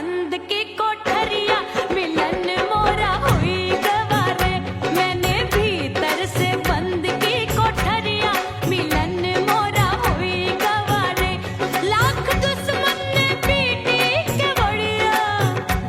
बंद की कोठरिया मिलन मोरा हुई गवारे। मैंने भीतर से बंद की कोठरिया मिलन मोरा हुई गवारे। लाख दुश्मन ने पीटी के बढ़िया,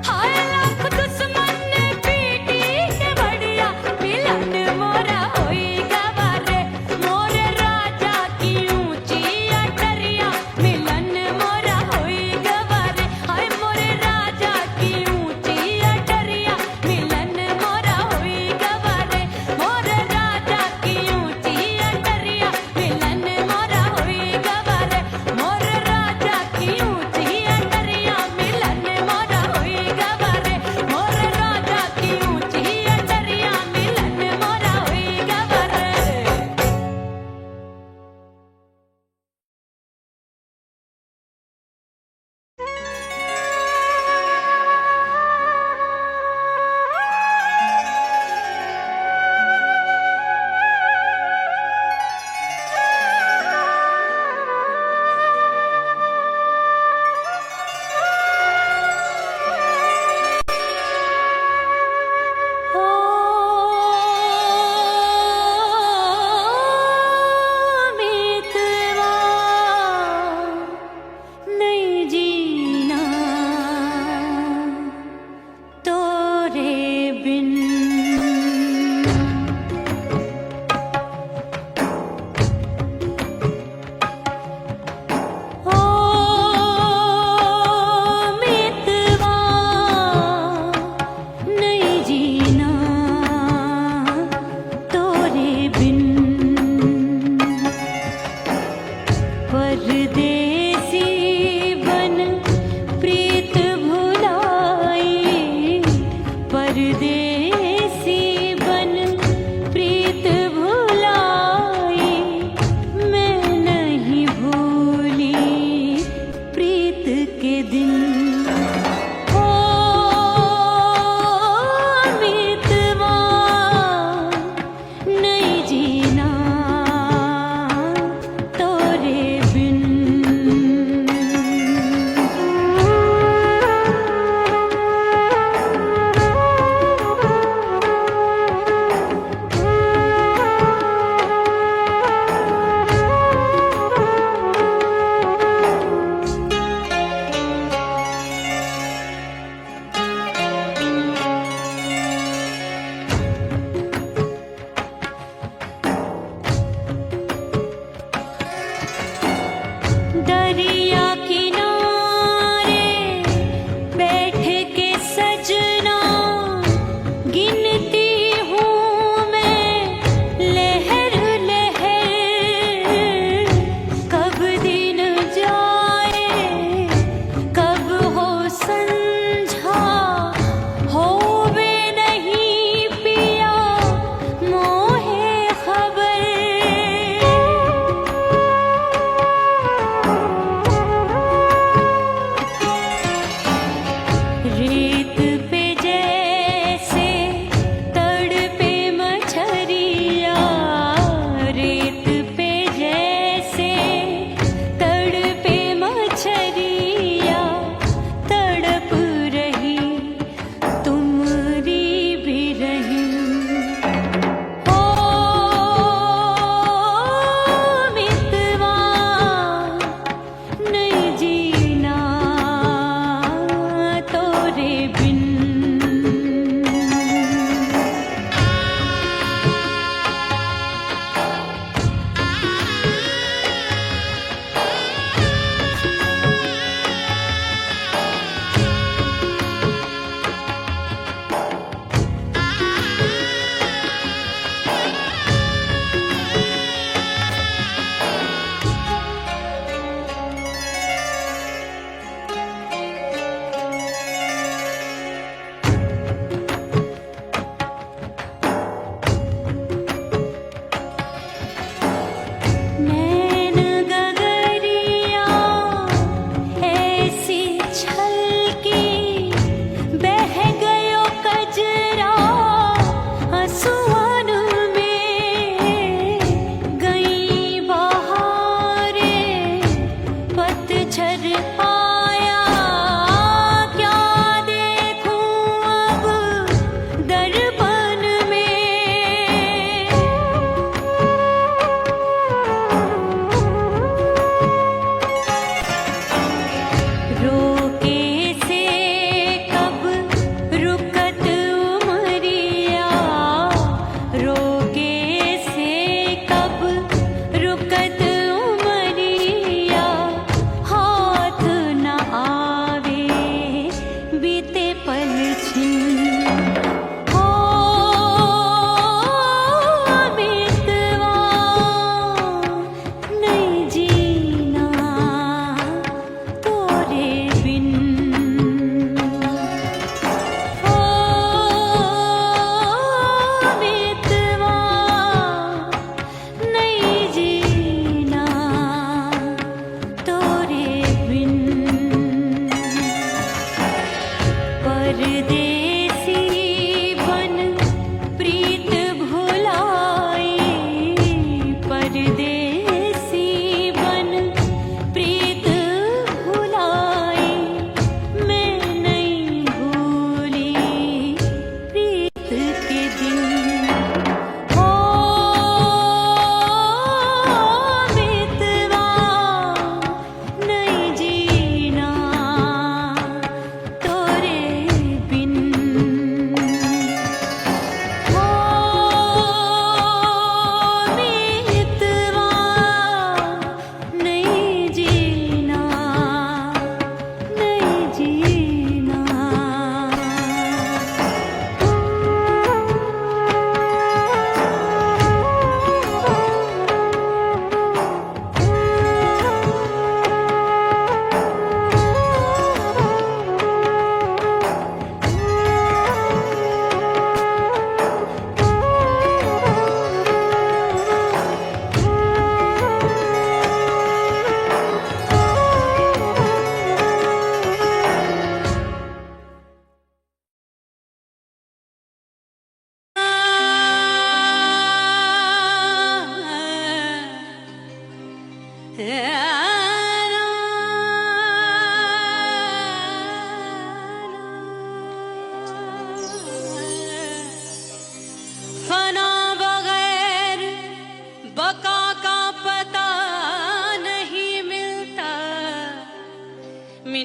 हाय लाख दुश्मन ने पीटी के बढ़िया मिलन मोरा हुई गवारे। मोरे राजा की ऊंची अटरिया मिलन मोरा हुई गवारे। हाय मोरे राजा की ऊंची अटरिया मिलन मोरा हुई गवारे। मोरे राजा की ऊंची अटरिया मिलन मोरा हुई गवारे। मोरे राजा की ऊंची अटरिया मिलन मोरा हुई गवारे। मोरे राजा की ऊंची अटरिया मिलन मोरा हुई गवारे। मितवा नहीं जीना तोरे बिन। ओ मितवा नहीं जीना तोरे बिन। परदेसी बन प्रीत भुलाई। परदेसी बन प्रीत भुलाई। मैं नहीं भूली प्रीत के दिन। ओ मितवा नहीं जीना तोरे बिन।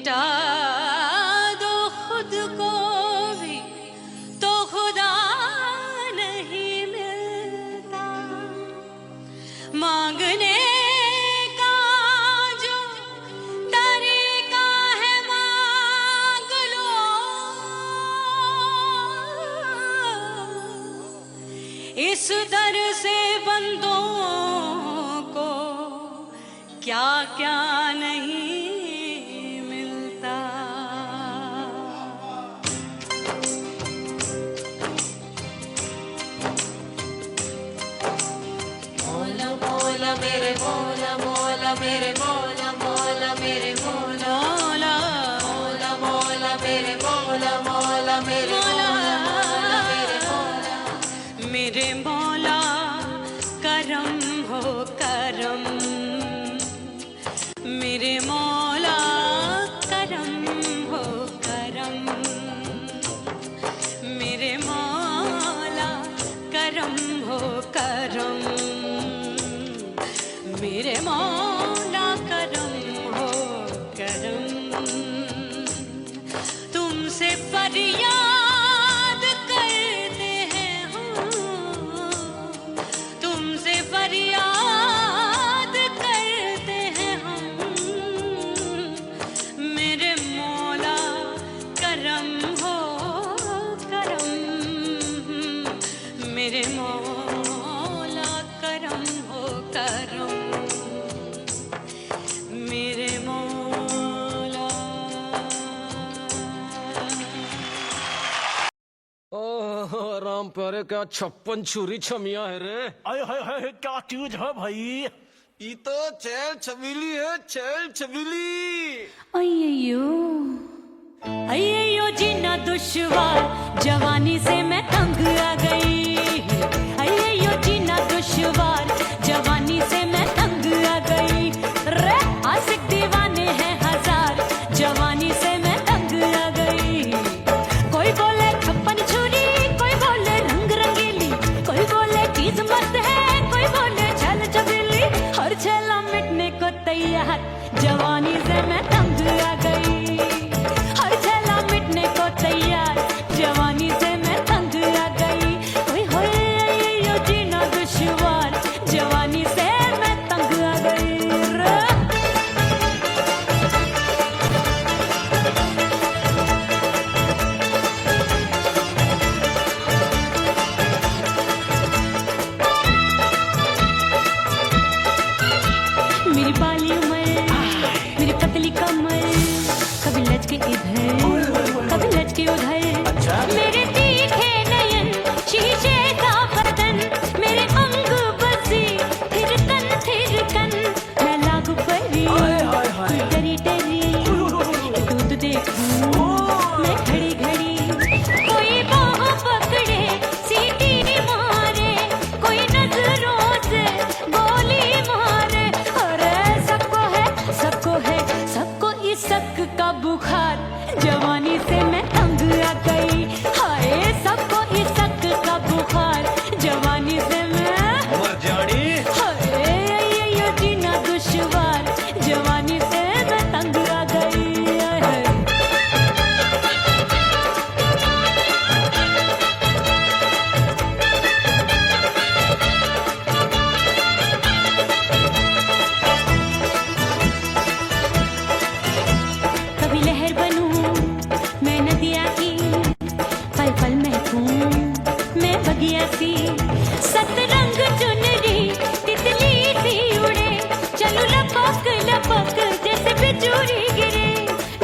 मिटा दो खुद को भी तो खुदा नहीं मिलता। मांगने का जो तरीका है मांग लो, इस दर से बंदों को क्या क्या नहीं मिलता। मौला मौला मेरे मौला मौला मेरे मौला मौला मेरे मौला मौला मौला मेरे मौला मौला मेरे मौला मेरे मौला मेरे मौला करम हो करम, मेरे मौला करम हो करम, मेरे मौला करम हो करम, मेरे मौला करम हो करम। तुमसे फरियाद करते हैं हम, तुमसे फरियाद करते हैं हम, मेरे मौला करम हो करम, मेरे मौला करम हो करम, मेरे मौला। ओह राम प्यारे, क्या 56 छुरी छमिया है रे। आय हाय हाय क्या चीज है भाई। ये तो चैल छबीली है, चैल छबीली। अय्यो अय्यो जीना दुश्वार, जवानी से मैं तंग आ गई। अय्यो जीना दुश्वार, जवानी से मैं तंग आ गई। रे आशिक दीवाने हैं हजार, जवानी से मैं तंग आ गई। कोई बोले 56 छुरी, कोई बोले रंग रंगीली, कोई बोले चीज मस्त है, कोई बोले छल छबीली। हर छला मिटने को तैयार, जवानी से मैं तंग आ गई। हर छला मिटने को तैयार, जवानी से मैं तंग आ गई। ओए होए यो जीना दुश्वार, जवानी से मैं तंग आ गई रे। मेरी बाली उम्र, मेरी पतली कमर, कभी लचके इधर कभी लचके उधर। मेरे तीखे नयन, शीशे का बदन, मेरे अंग बसी थिरकन थिरकन। मैं लागू परी डरी डरी, दूध देखूं मैं घड़ी घड़ी। कोई बाह पकड़े सीटी मारे, कोई नजरों से गोली मारे। अरे सबको है सबको इसक का बुखार, जवानी से मैं तंग आ गई। हाय सबको इसक का बुखार, जवानी से मैं मर जानी। हाय ये जीना दुश्वार, जवानी से मैं तंग आ गई। हाय कभी लहर बनूं मैं नदिया की, पल पल महकूं मैं बगिया सी। सतरंग चुनरी तितली सी उड़े, चलूं लपक लपक जैसे बिजुरी गिरे।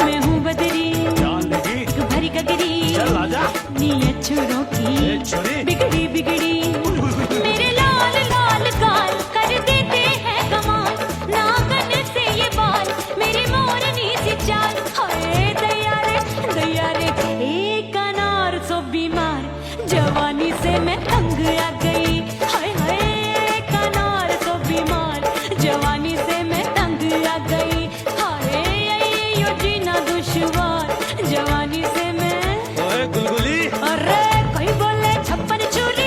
मैं हूँ बदरी जान लगी भरी गगरी, चल आजा। नीयत छुरों की छुरी बिगड़ी बिगड़ी। मेरे लाल लाल गाल कर देते हैं कमाल, नागन से ये बाल मेरी मोरनी सी चाल। हाय दैया रे एक अनार सो बीमार, जवानी से मैं तंग आ गई। हाय हाय एक अनार सो बीमार, जवानी से मैं तंग आ गई। हाय यो जीना दुश्वार, जवानी से मैं। ओए गुलगुली, अरे कोई बोले 56 छुरी,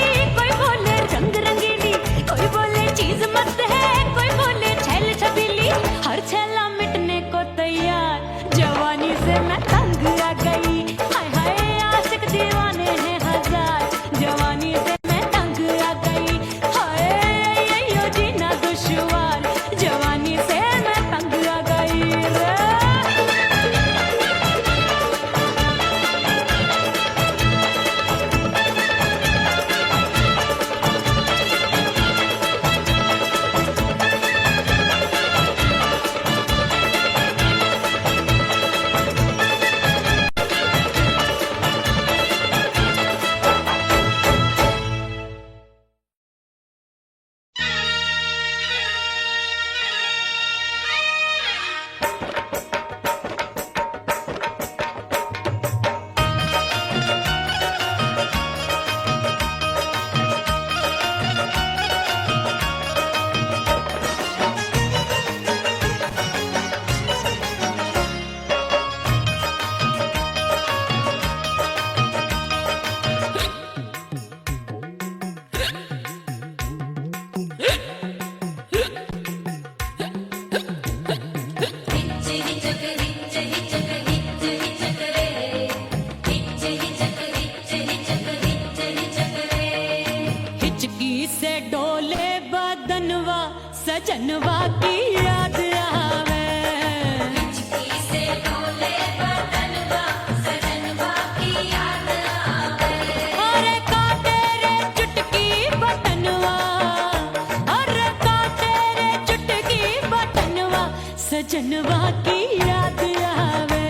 सजनवा की याद आवे।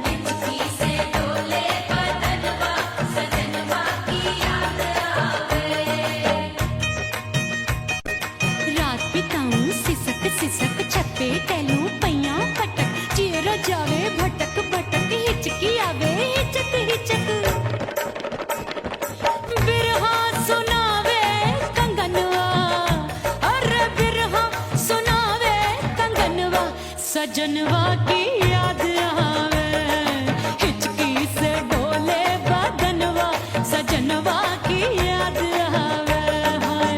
हिचकी से डोले बदनवा, सजनवा की याद आवे। रात बिताऊं सिसक सिसक, छत पे टहलूं पैयां पटक, चेहरा जावे भटक भटक, हिचकी आवे हिचक हिचक। बिरहा सुनावे कंगनवा, अरे बिरहा सुनावे कंगनवा, सजनवा की याद आवे। हिचकी से डोले बदनवा, सजनवा की याद आवे। हाय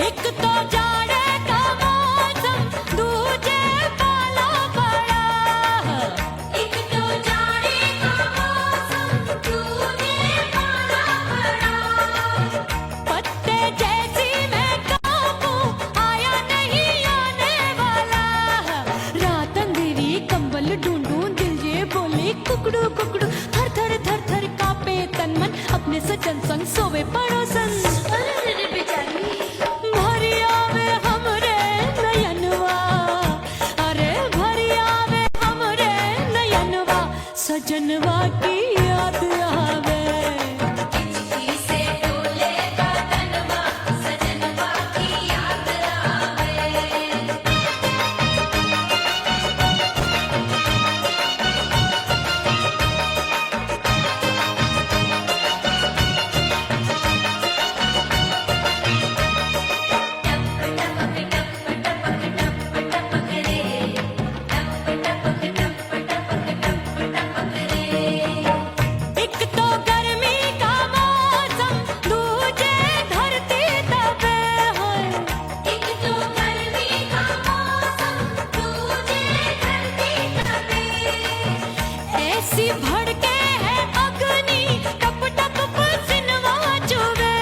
एक तो जाड़े का मौसम, दूजे पाला पड़ा। एक तो जाड़े का मौसम, दूजे पाला पड़ा। पत्ते जैसी मैं कांपूं, आया नहीं आने वाला। रात अंधेरी कंबल ढूंढूं, दिल ये बोले कुकड़ू कुकड़ू। थर थर थर थर कांपे तन मन, अपने सजन संग सोवे पड़ोसन। भरिया वे हमरे नयनवा, अरे भरिया वे हमरे नयनवा, सजनवा की याद आवे। हिचकी से डोले बदनवा, सजनवा की याद आवे। एक तो गर्मी का मौसम, दूजे धरती तपे है। एक तो गर्मी का मौसम, दूजे धरती तपे। ऐसी भड़के है अग्नि, टप टप पसीनवा चुभे।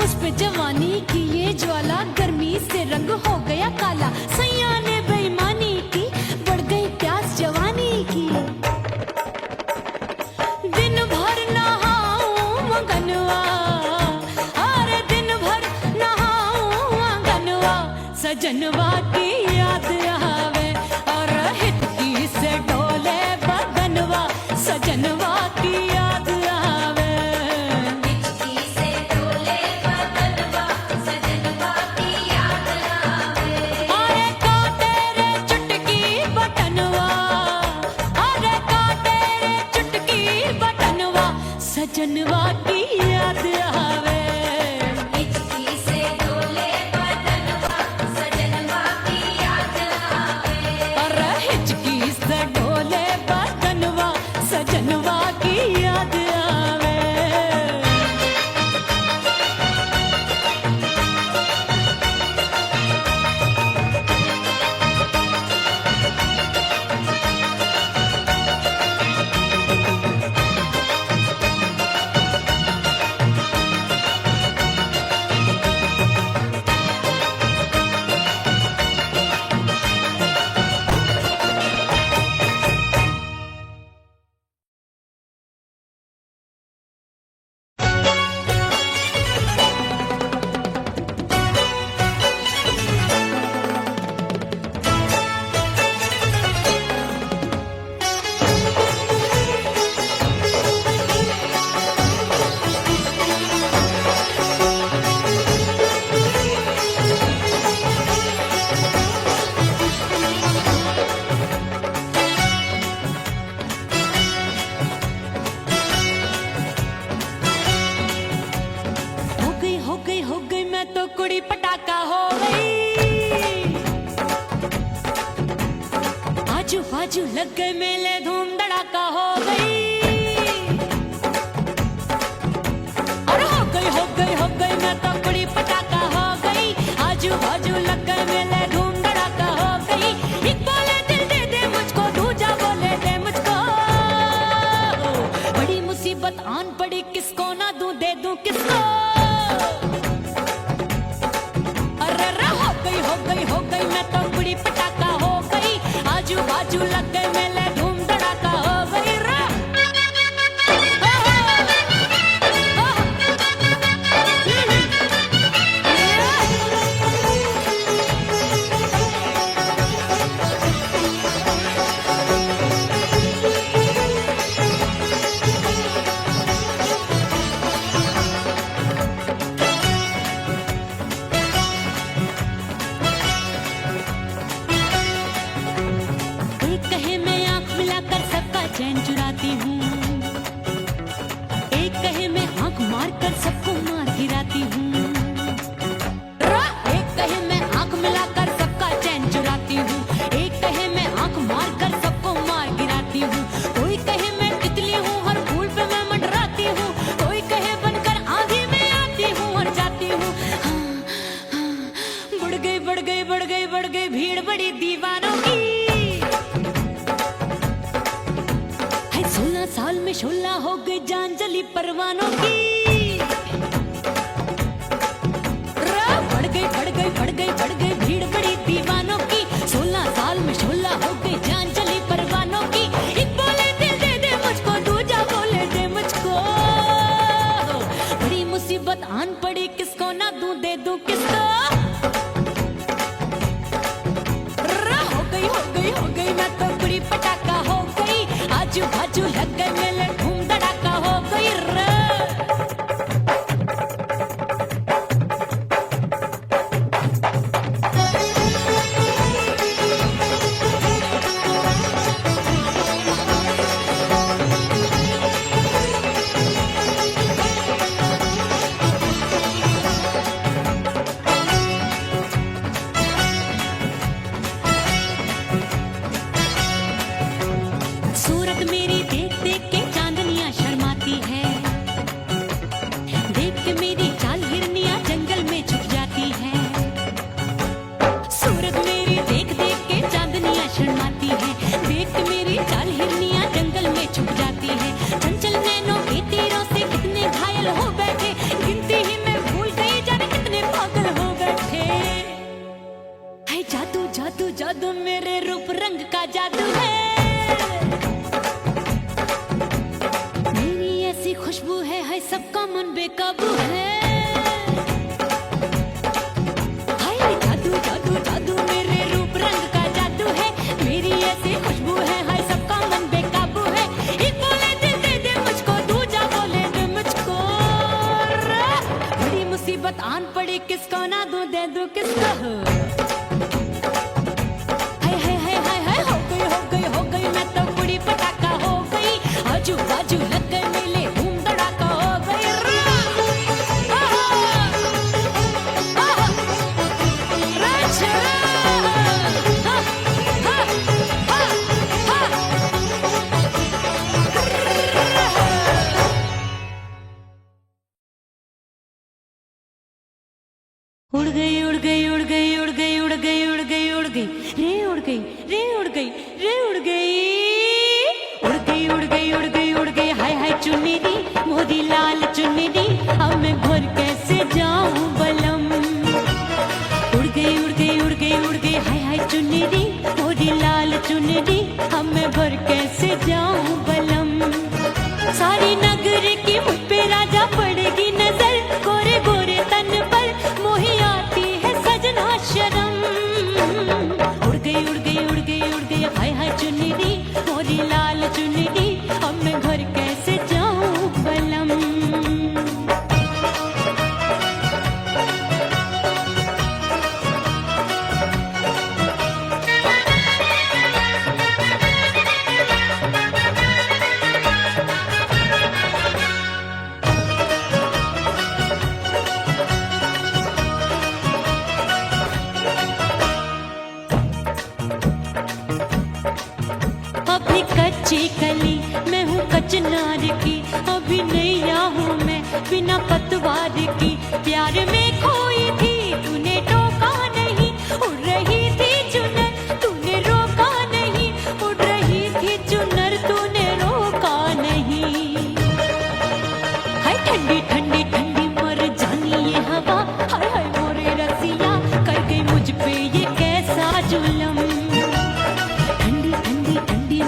उस पे जवानी की ये ज्वाला, गर्मी से रंग हो गया काला। सैया ने बेईमानी की, बढ़ गई प्यास जवानी की। दिन भर नहाऊं आंगनवा, अरे दिन भर नहाऊं आंगनवा, सजनवा की याद आवे। और हिचकी से डोले बदनवा, सजनवा की याद आवे। हिचकी से डोले बदनवा, सजनवा की याद आवे। अरे काटे रे चुटकी बटनवा, अरे काटे रे चुटकी बटनवा, सजनवा की याद आवे। हिचकी से डोले बदनवा, सजनवा की याद आवे। अरे हिचकी से डोले बदनवा, सजनवा की याद आवे। बाजू लग गए मेले धूम धड़ाका हो गई। अरे हो गई मैं तो कुड़ी पटाका हो गई। आजू बाजू लग गए मेले धूम धड़ाका हो गई। एक बोले दिल दे दे मुझको, दूजा बोले दे मुझको। बड़ी मुसीबत आन पड़ी, किसको ना दूं दे दूं किसको। मेले धूम धड़ाका हो गई रे। एक कहे मैं आंख मिलाकर सबका चैन चुराती हूँ, एक कहे मैं आंख मारकर सबको मार गिराती हूँ। एक कहे मैं आंख मिलाकर सबका चैन चुराती हूँ, एक कहे मैं आंख मारकर सबको मार गिराती हूँ। कोई कहे मैं तितली हूँ, हर फूल पे मैं मंडराती हूँ। कोई कहे बनकर आंधी में आती हूँ और जाती हूँ। बढ़ गई बढ़ गई बढ़ गई बढ़ गई भीड़ बड़ी दीवानों की। 16 साल में शोला हो गई जान जली परवानों की। बढ़ गई बढ़ गई बढ़ गई बढ़ गई भीड़ बड़ी दीवानों की। 16 साल में शोला हो गई जान जली परवानों की। एक बोले दिल दे दे मुझको, दूजा बोले दे मुझको। बड़ी मुसीबत आन पड़ी, किसको ना दूं दे दूं किसको। हो गई मैं तो बुरी पटाखा हो गई। आजू बाजू लग गए मेले धूम धड़ाका हो गई रे। सूरत मेरी देख देख के चांदनियां शर्माती है। देख के मेरी चाल हिरनियां जंगल में छुप जाती है। सूरत मेरी देख देख के चांदनियां शर्माती है। देख के मेरी चाल हिरनियां जंगल में छुप जाती है। चंचल नैनों के तीरों से कितने घायल हो बैठे, गिनती ही मैं भूल गई जाने कितने पागल हो बैठे। है जादू जादू जादू मेरे रूप रंग का जादू है। मेरी ऐसी खुशबू है सबका मन बेकाबू है। हाय जादू जादू जादू मेरे रूप रंग का जादू है। मेरी ऐसी खुशबू है सबका मन बेकाबू है। एक बोले दिल दे दे मुझको, दूजा बोले दे मुझको। बड़ी मुसीबत आन पड़ी, किसको ना दूं दे दूं किसको। हो गई मैं तो बुरी पटाखा हो गई। आजू बाजू लग गए मेले धूम धड़ाका हो गई रे। उड़ गई उड़ गई उड़ गई उड़ गई उड़ गई उड़ गई उड़ गई रे उड़ गई रे उड़ गई रे उड़ गई उड़ गई उड़ गई उड़ गई उड़ गई। हाय हाय चुन्नी दी मोदी लाल चुन्नी दी, अब मैं घर कैसे जाऊं बलम। उड़ गई उड़ गई उड़ गई उड़ गई हाय हाय चुन्नी दी मोदी लाल चुन्नी दी, अब मैं घर कैसे जाऊं बलम। सारी नगर की मुझ पे राजा पड़ेगी नजर, गोरे गोरे तन पर मोही आती है सजना शर्म। उड़ गई उड़ गई उड़ गई उड़ गई हाय हाय चुन्नी दी मोरी लाल चुन्नी दी, अब मैं घर कैसे जाऊं बलम। कच्ची कली मैं हूँ कचनार की, अभी नैया हूँ मैं बिना पतवार की। प्यार में खोई थी तूने टोका नहीं, उड़ रही थी चुनर तूने रोका नहीं, उड़ रही थी चुनर तूने रोका नहीं। हाय ठंडी ठंडी ठंडी मर जानी ये हवा, हाय हाय मोरे रसिया कर गई मुझ पे ये कैसा जुलम। ठंडी ठंडी ठंडी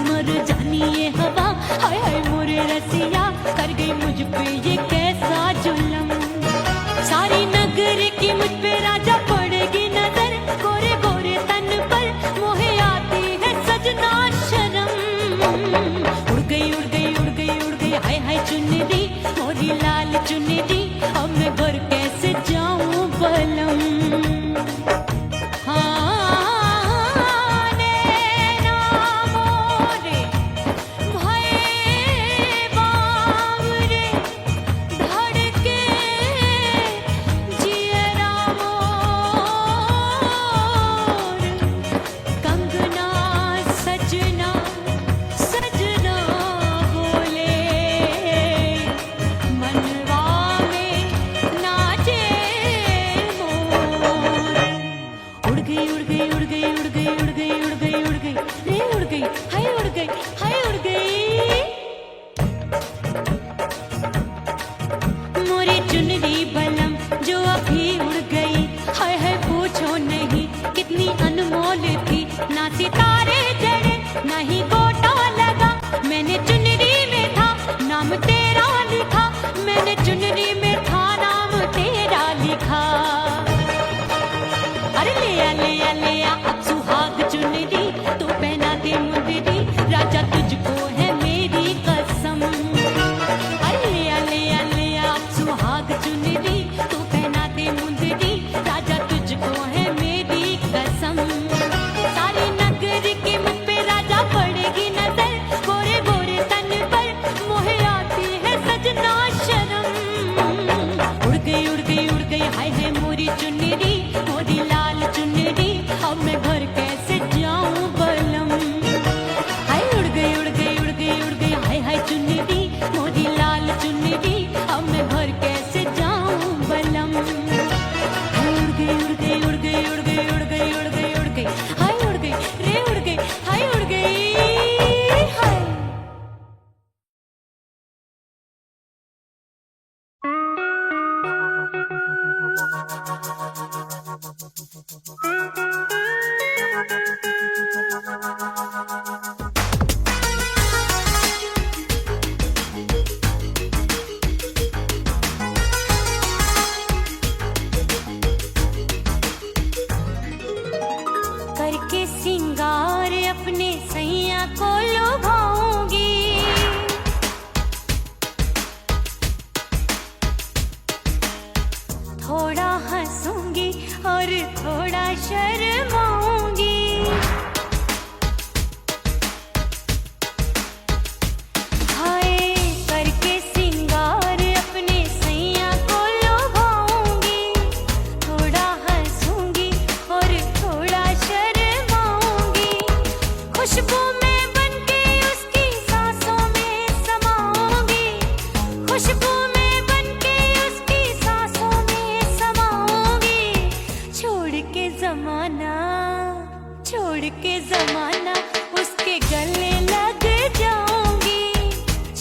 थोड़ा हंसूंगी और थोड़ा शर्माऊंगी। हाय करके सिंगार अपने सैया को लुभाऊंगी। थोड़ा हंसूंगी और थोड़ा शर्माऊंगी। खुशबू में बनके उसकी सांसों में समाऊंगी। खुशबू में बनके उसकी सांसों में समाऊंगी। छोड़ के जमाना उसके गले लग जाऊंगी।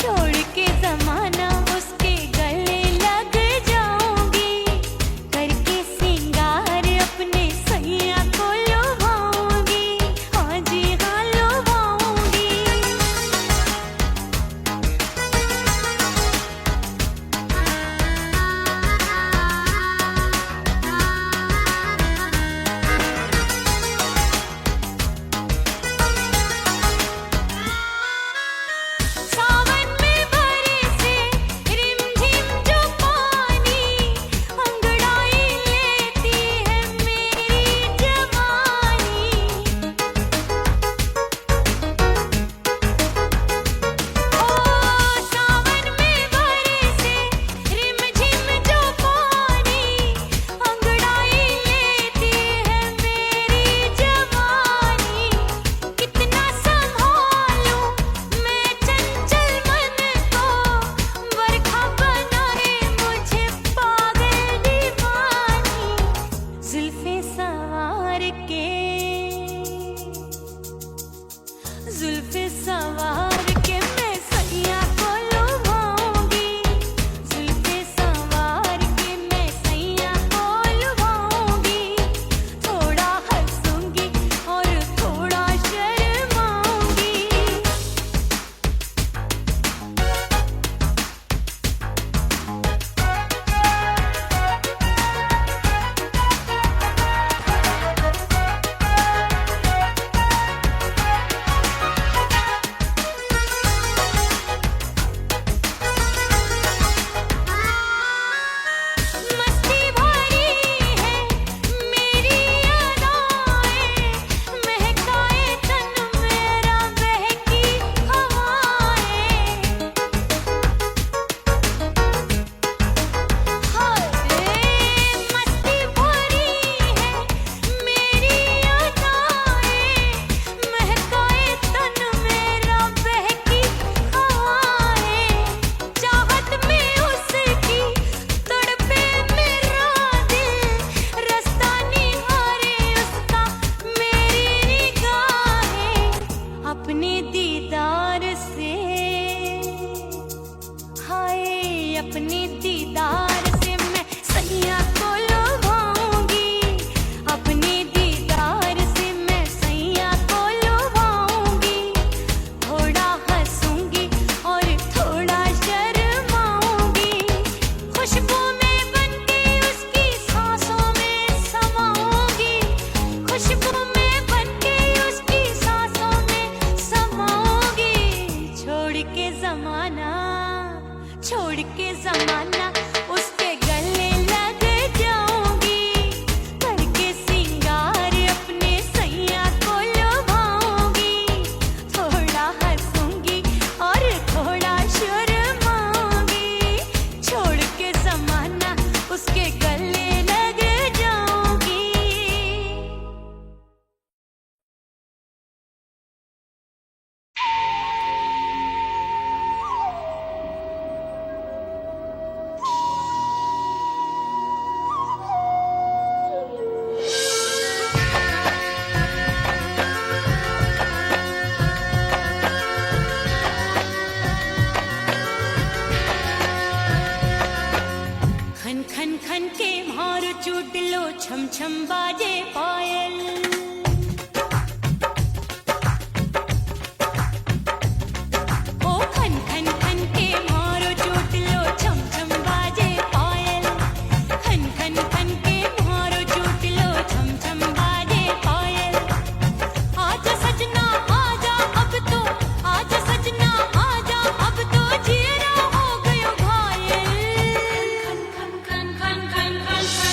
छोड़ के जमाना उसके गले लग जाऊंगी। करके सिंगार अपने सैया को लुभाऊंगी। हाँ जी हाँ लुभाऊंगी। सावन में बरसे रिमझिम जो पानी, अंगड़ाई लेती है मेरी जवानी। ओ सावन में बरसे रिमझिम जो पानी, अंगड़ाई लेती है मेरी जवानी। कितना संभालूं मैं चंचल मन को, बरखा बनाए मुझे पागल दीवानी। जुल्फे सवार के मैं सैया को लुभाऊंगी। जुल्फे सवार के मैं सैया को लुभाऊंगी। थोड़ा हंसूंगी और थोड़ा शर्माऊंगी। मस्ती भरी है मेरी अदाएं, महकाए तन मेरा बहकी हवाएं। हाय मस्ती भरी है मेरी अदाएं, महकाए तन मेरा बहकी हवाएं। चाहत में उसकी तड़पे मेरा दिल, रास्ता निहारे उसका मेरी निगाहें। अपने दीदार से हाय अपने दीदार से मैं सैया को लुभाऊंगी। अपने दीदार से मैं सैया को लुभाऊंगी। थोड़ा हंसूंगी और थोड़ा शर्माऊंगी। खुशबू में बनके उसकी सांसों में समाऊंगी। खुशबू में बनके उसकी सांसों में समाऊंगी। छोड़ के जमाना उसके गले लग जाऊंगी। करके सिंगार अपने सैया को लुभाऊंगी। थोड़ा हंसूंगी और थोड़ा शर्माऊंगी। छोड़ के जमाना उसके गले लग जाऊंगी। खन खन खन के मारो चुटलो, छम छम बाजे पायल। ओ खन खन खन के मारो चुटलो, छम छम बाजे पायल। खन खन खन के मारो चुटलो, छम छम बाजे पायल। आजा सजना आजा अब तो, आजा सजना आजा अब तो, जियरा हो गयो घायल। खन खन खन खन खन खन खन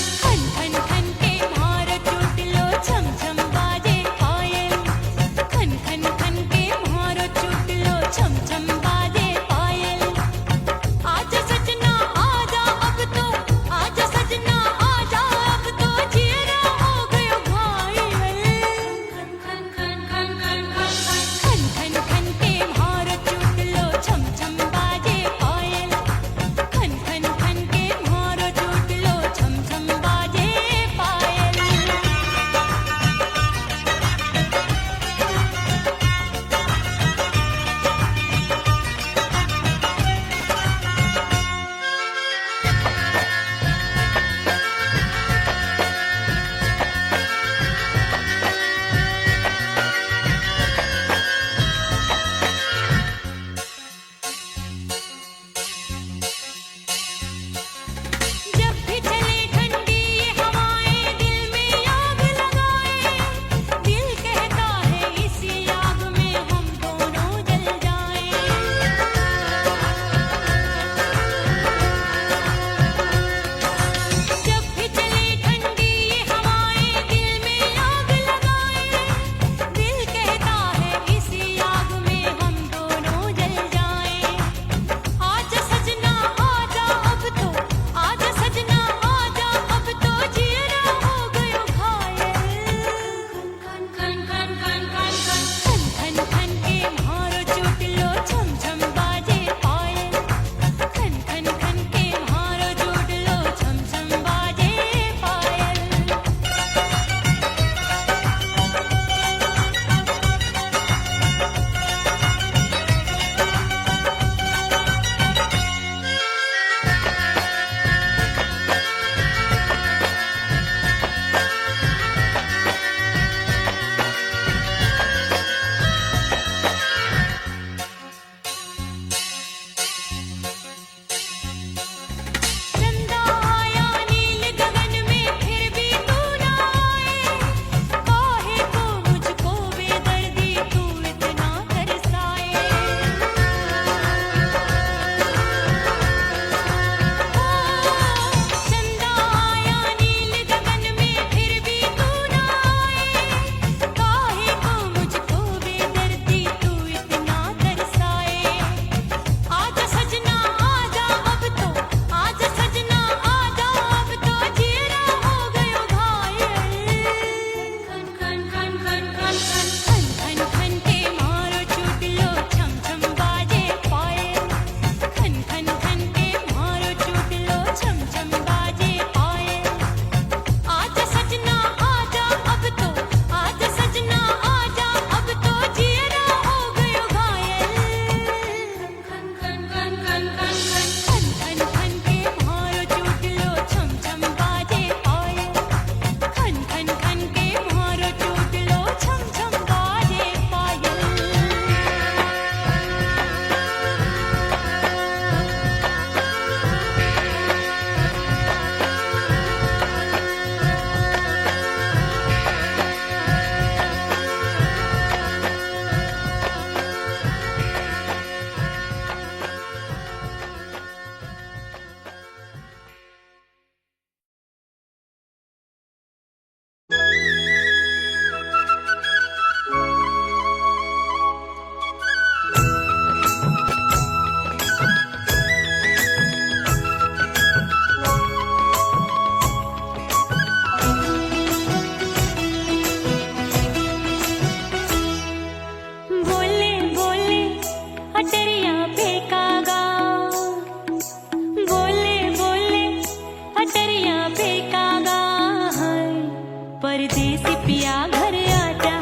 परदेसी पिया घर आजा,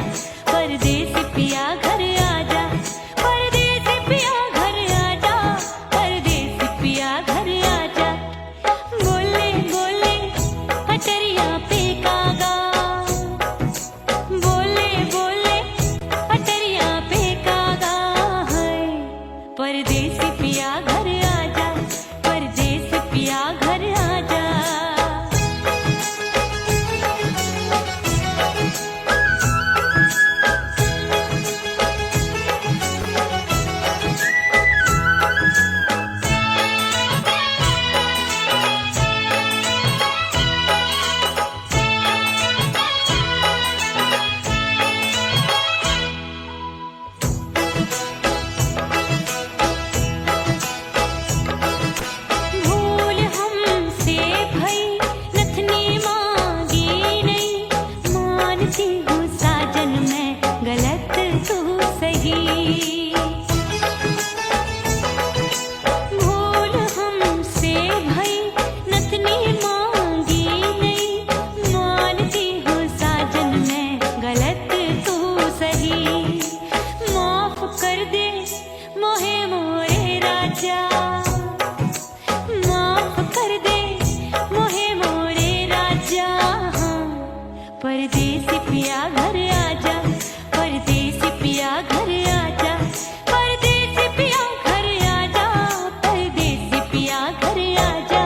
परदेसी पिया घर आजा, परदेसी पिया घर आजा, परदेसी पिया घर आजा। बोले बोले अटरिया पे कागा, बोले बोले अटरिया पे कागा है। परदेसी पिया घर आजा, परदेसी पिया घर आजा। भूल हमसे भई नथनी मांगी नहीं, मानती हूँ साजन मैं गलत तू सही। भूल हमसे भई नथनी मांगी नहीं, मानती हूँ साजन मैं गलत तू सही। माफ कर दे मोहे मोरे राजा, माफ कर दे मोहे मोरे राजा। हाँ, परदेसी पिया घर आजा, परदेसी पिया घर आजा, परदेसी पिया घर आजा, परदेसी पिया घर आजा।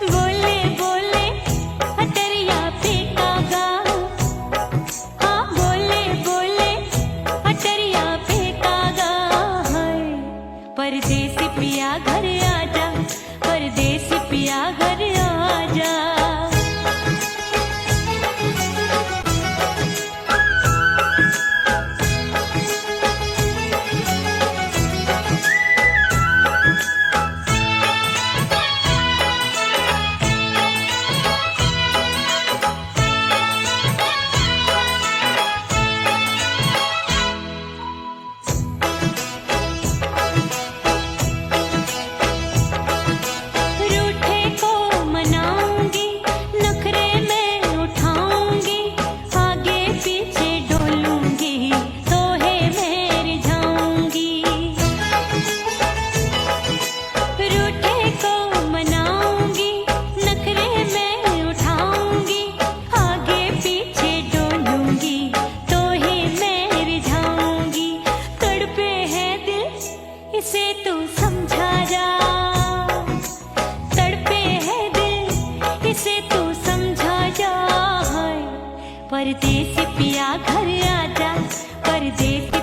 बोले बोले अटरिया पे कागा, हाँ बोले बोले अटरिया पे कागा है। परदेसी पिया घर आजा, परदेसी पिया घर आजा। रूठे को मनाऊंगी, नखरे में उठाऊंगी, आगे पीछे डोलूंगी, तोहे मैं रिझाऊंगी। रूठे को मनाऊंगी, नखरे में उठाऊंगी, आगे पीछे डोलूंगी, तोहे मैं रिझाऊंगी। तड़पे है दिल इसे तू समझा जा, तड़पे है दिल इसे तू समझा जा। परदेसी पिया घर आजा, परदेसी